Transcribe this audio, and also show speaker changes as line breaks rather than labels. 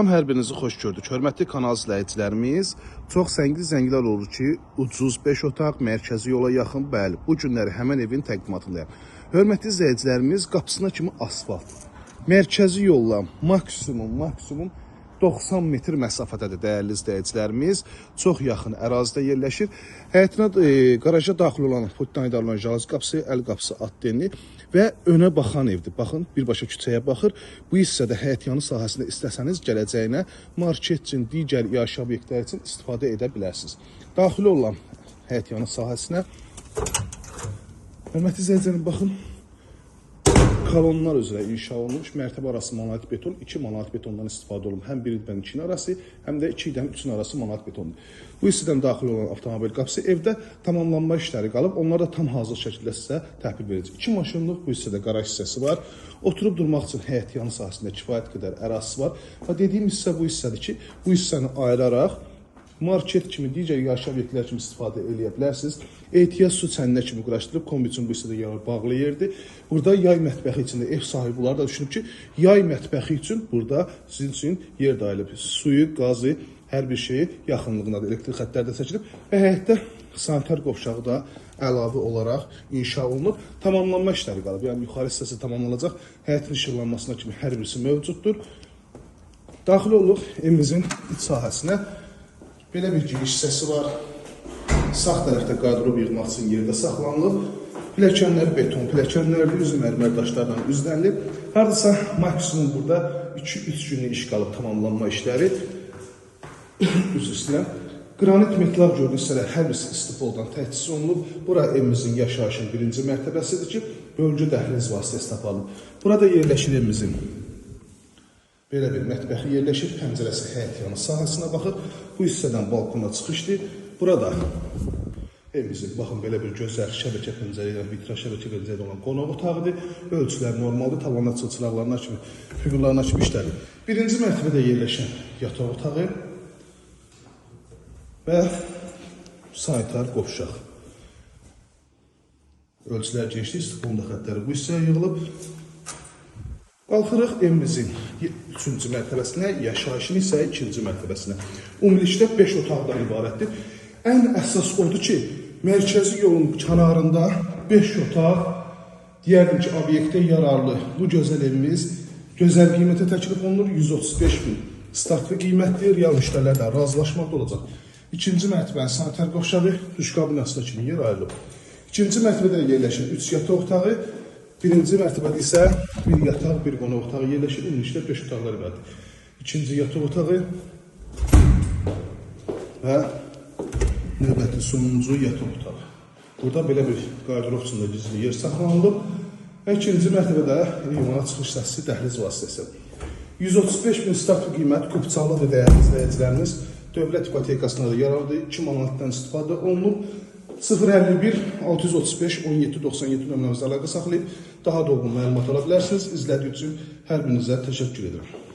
Hər birinizi xoş gördük. Hörmətli kanal izləyicilərimiz, çox zəngli-zənglər olur ki, ucuz 5 otaq, mərkəzi yola yaxın, bəli, bu günləri həmən evin təqdimatındayım. Hörmətli izləyicilərimiz, qapısına kimi asfalt, mərkəzi yolla maksimum 90 metr məsafədədir dəyərli izləyicilərimiz. Çox yaxın ərazidə yerləşir. Həyətinə qaraja daxil olan putdan idarə olunan jaluz qapısı, əl qapısı, atdenli və önə baxan evdir. Baxın, birbaşa küçəyə baxır. Bu hissədə həyətyanı sahəsində istəsəniz gələcəyinə market üçün, digər yaşayış obyektləri üçün istifadə edə bilərsiniz. Daxil olan həyətyanı sahəsinə hörmətli izləyicilərim, baxın, kolonlar üzrə inşa olunmuş, mərtəbə arası monolit beton, 2 monolit betondan istifadə olunur. Həm 1-dən 2-nin arası, həm də 2-dən 3-ün arası monolit betondur. Bu hissədən daxil olan avtomobil qapısı evdə tamamlanma işləri qalıb, onlar da tam hazır şəkildə sizə təhvil verəcək. 2 maşınlıq bu hissədə qaraj hissəsi var. Oturub durmaq üçün həyətyanı sahəsində kifayət qədər ərazisi var. Və dediyim hissə bu hissədir ki, bu hissəni ayıraraq market kimi, digər yaşayış obyektləri kimi istifadə edə bilərsiniz. Ehtiyac su çəninə kimi quraşdırıb, kombi üçün bu hissədə yer bağlı yerdir. Burada yay mətbəxi içində ev sahibi olar da düşünüb ki, yay mətbəxi üçün burada sizin üçün yer dayılıb. Suyu, qazı, hər bir şeyi yaxınlığında da elektrik xəttləri də çəkilib və həyətdə sanitar qovşağı da əlavə olaraq inşa olunub. Tamamlanma işləri qalıb. Yəni yuxarı hissəsi tamamlanacaq. Həyətin işıqlanmasına kimi hər birisi mövcuddur. Daxil oluq evimizin iç sahəsinə. Belə bir giriş hissəsi var. Sağ tərəfdə qardırob yığmaq üçün yerdə saxlanılıb. Pilləkənlər beton, pilləkənlərdə üzüm mərmər daşlardan üzlənilib. Hardasa maksimum burada 2-3 günlük iş qalıb tamamlanma işləri. Üzr istəyirəm. Qranit metal gördüyünüz hissələr hər birisi istipoldan təchiz olunub. Bura evimizin yaşayışın 1-ci mərtəbəsidir ki, bölgü dəhliz vasitəsilə aparılıb. Burada yerləşir evimizin belə bir mətbəxi yerləşir, pəncərəsi həyətyanı sahəsinə baxır. Bu hissədən balkona çıxışdır. Burada evimizin, baxın, belə bir gözəl şəbəkə pəncərə ilə, vitraj şəbəkə pəncərə olan qonaq otağıdır. Ölçülər normaldır, tavanlar çılçıraqlarına kimi, figurlarına kimi işlədir. 1-ci mərtəbədə yerləşən yataq otağı və sanitar qovşaq. Ölçülər genişlik, istiqbolunda xəttləri bu hissəyə yığılıb. Qalxırıq evimizin 3-cü mərtəbəsinə, yaşayışın isə 2-ci mərtəbəsinə. Ümumilikdə 5 otaqdan ibarətdir. Ən əsas odur ki, mərkəzi yolun kənarında 5 otaq, deyərdim ki, obyektə yararlı bu gözəl evimiz gözəl qiymətə təklif olunur. 135 bin startlı qiymətdir, real müştərilərlə razılaşmaqda olacaq. 2-ci mərtəbənin sanitar qovşağı, duş kabinasına kimi yer ayrılıb. 2-ci mərtəbədə yerləşən 3 yataq otağı, 1-ci mərtəbədə isə 1 yataq, 1 qonaq otağı yerləşir. Ümumilikdə 5 otaqlar ibarətdir. 2-ci yataq otağı və növbəti sonuncu yataq otağı. Burada belə bir qardırob içində gizli yer saxlanılıb və 2-ci mərtəbədə limana çıxış hissəsi dəhliz vasitəsi. 135 bin startlı qiymət kupçalıdır dəyərli izləyicilərimiz. Dövlət ipotekasına da yararlıdır. 2 manatdan istifadə olunub. 051 635 17 97 nömrəmizdə əlaqə saxlayıb daha dolğun məlumat ala bilərsiniz. İzlədiyi üçün hər birinizə təşəkkür edirəm.